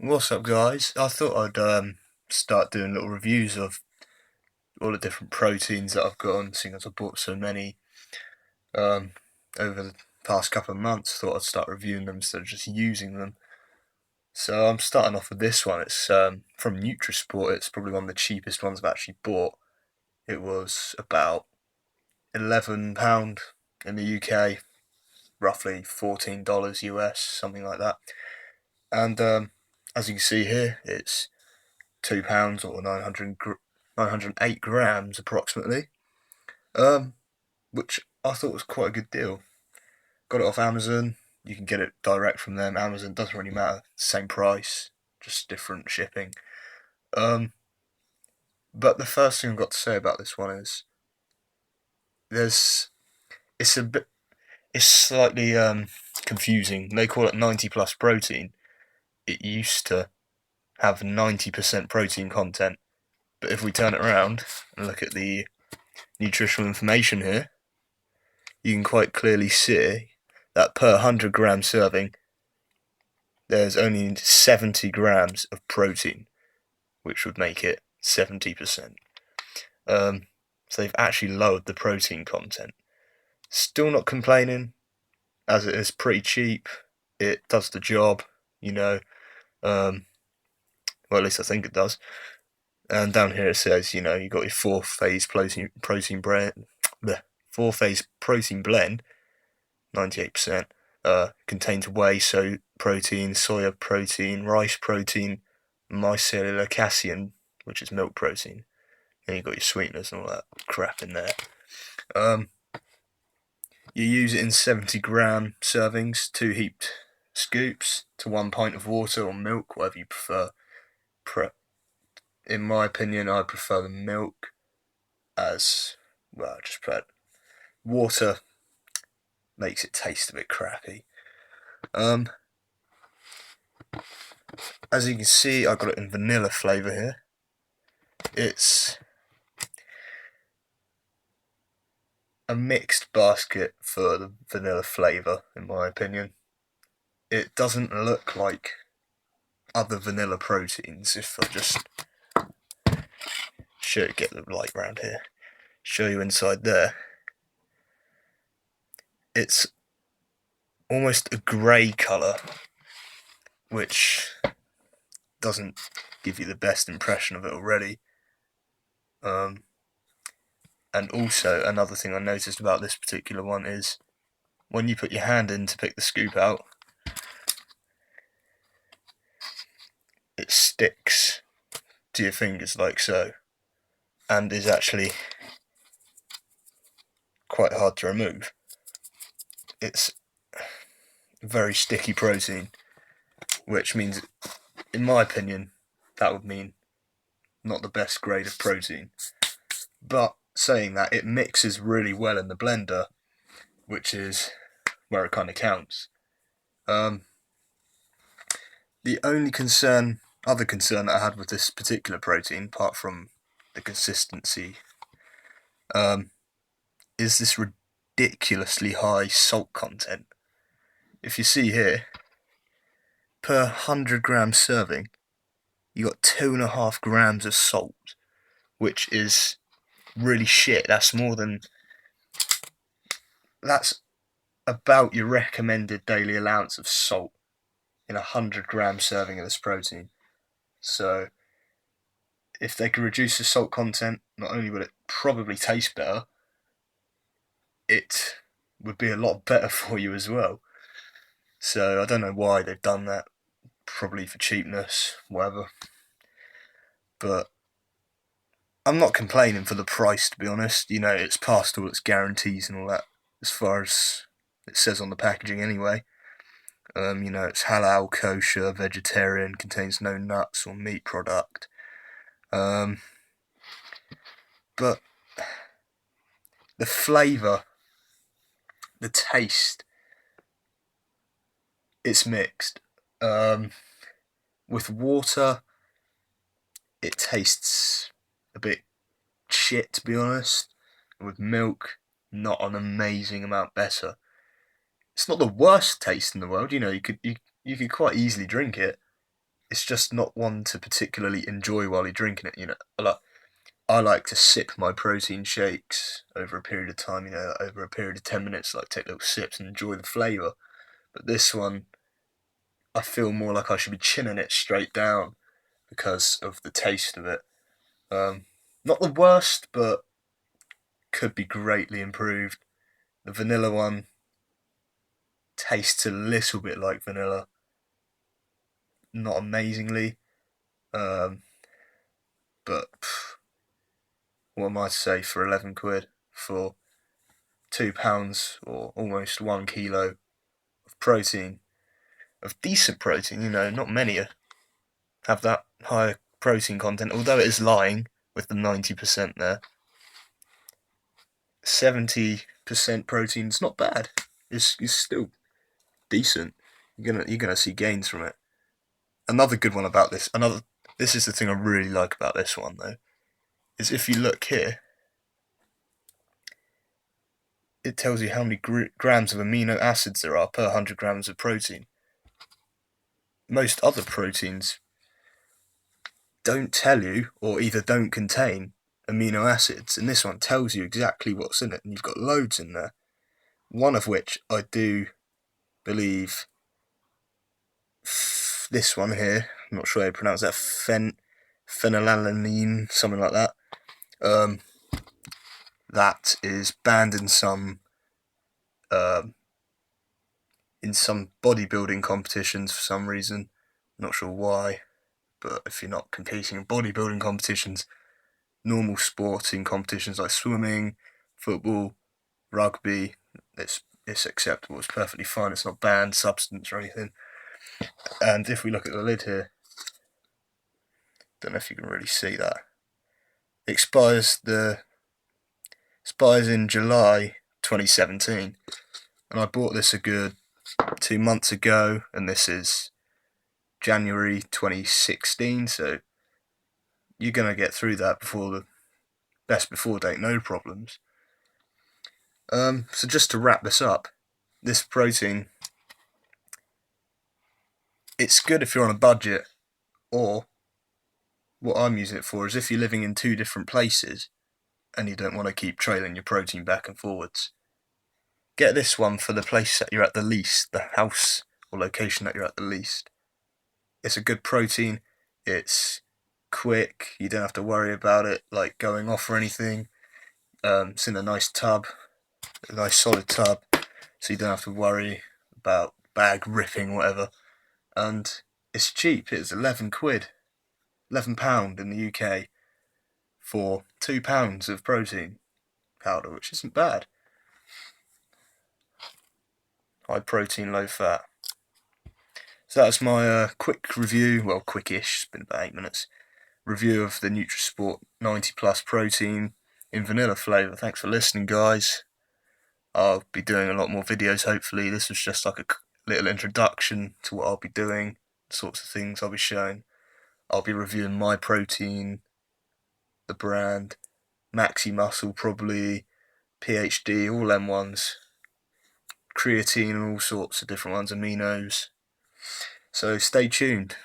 What's up, guys? I thought I'd start doing little reviews of all the different proteins that I've got on, seeing as I bought so many um, over the past couple of months. Thought I'd start reviewing them instead of just using them. So I'm starting off with this one. It's from Nutrisport. It's probably one of the cheapest ones I've actually bought. It was about £11 in the UK, roughly $14 US, something like that. And as you can see here, it's £2 or 908 grams approximately, um, which I thought was quite a good deal. Got it off Amazon. You can get it direct from them. Amazon doesn't really matter, same price, just different shipping. Um, but the first thing I've got to say about this one is there's it's a bit it's slightly confusing. They call it 90 plus protein. It used to have 90% protein content, but if we turn it around and look at the nutritional information here, you can quite clearly see that per 100 gram serving, there's only 70 grams of protein, which would make it 70%. So they've actually lowered the protein content. Still not complaining, as it is pretty cheap. It does the job, you know. Um, well, at least I think it does. And down here it says, you got your four-phase protein blend, four-phase protein blend, 98%. Contains whey protein, soya protein, rice protein, micellar casein, which is milk protein. And you've got your sweeteners and all that crap in there. Um, you use it in 70-gram servings, 2 heaped scoops to 1 pint of water or milk, whatever you prefer. In my opinion, I prefer the milk as, well, just put water makes it taste a bit crappy. As you can see, I've got it in vanilla flavour here. It's a mixed basket for the vanilla flavour, in my opinion. It doesn't look like other vanilla proteins. If I just get the light round here, show you inside there, it's almost a grey colour, which doesn't give you the best impression of it already. And also, another thing I noticed about this particular one is when you put your hand in to pick the scoop out, it sticks to your fingers like so, and is actually quite hard to remove. It's very sticky protein, which means, in my opinion, that would mean not the best grade of protein. But saying that, it mixes really well in the blender, which is where it kind of counts. The only other concern that I had with this particular protein, apart from the consistency, is this ridiculously high salt content. If you see here, per 100-gram serving, you got 2.5 grams of salt, which is really shit. That's about your recommended daily allowance of salt in 100-gram serving of this protein. So if they could reduce the salt content, not only would it probably taste better, it would be a lot better for you as well. So I don't know why they've done that. Probably for cheapness, whatever. But I'm not complaining for the price, to be honest. It's past all its guarantees and all that, as far as it says on the packaging anyway. It's halal, kosher, vegetarian, contains no nuts or meat product. But the flavour, the taste, it's mixed. With water, it tastes a bit shit, to be honest. With milk, not an amazing amount better. It's not the worst taste in the world. You could quite easily drink it, it's just not one to particularly enjoy while you're drinking it. I like to sip my protein shakes over a period of time. Over a period of 10 minutes, like take little sips and enjoy the flavour. But this one, I feel more like I should be chinning it straight down because of the taste of it. Um, Not the worst, but could be greatly improved. The vanilla one tastes a little bit like vanilla, not amazingly, um, but what am I to say for 11 quid for £2 or almost 1 kilo of protein, of decent protein? Not many have that high protein content, although it is lying with the 90% there. 70% protein's not bad. It's still decent. You're gonna see gains from it. Another good one about this is the thing I really like about this one though, is if you look here, it tells you how many grams of amino acids there are per 100 grams of protein. Most other proteins don't tell you, or either don't contain amino acids, and this one tells you exactly what's in it, and you've got loads in there. One of which I do believe, this one here, I'm not sure how you pronounce that, phenylalanine, something like that. That is banned um, in some bodybuilding competitions for some reason. Not sure why, but if you're not competing in bodybuilding competitions, normal sporting competitions like swimming, football, rugby, it's acceptable. It's perfectly fine. It's not banned substance or anything. And if we look at the lid here, don't know if you can really see that. It expires in July 2017, and I bought this a good 2 months ago, and this is January 2016, so you're gonna get through that before the best before date, no problems. So just to wrap this up, this protein, it's good if you're on a budget, or what I'm using it for is if you're living in two different places and you don't want to keep trailing your protein back and forwards. Get this one for the place that you're at the least, the house or location that you're at the least. It's a good protein, it's quick, you don't have to worry about it like going off or anything. It's in a nice tub, a nice solid tub, so you don't have to worry about bag ripping, whatever. And it's cheap. It's 11 quid, £11 in the UK for £2 of protein powder, which isn't bad. High protein, low fat. So that's my quick review, well, quickish, it's been about 8 minutes, review of the Nutrisport 90 plus protein in vanilla flavour. Thanks for listening, guys. I'll be doing a lot more videos, hopefully. This was just like a little introduction to what I'll be doing, the sorts of things I'll be showing. I'll be reviewing my protein, the brand, Maxi Muscle probably, PhD, all them ones, creatine and all sorts of different ones, aminos. So stay tuned.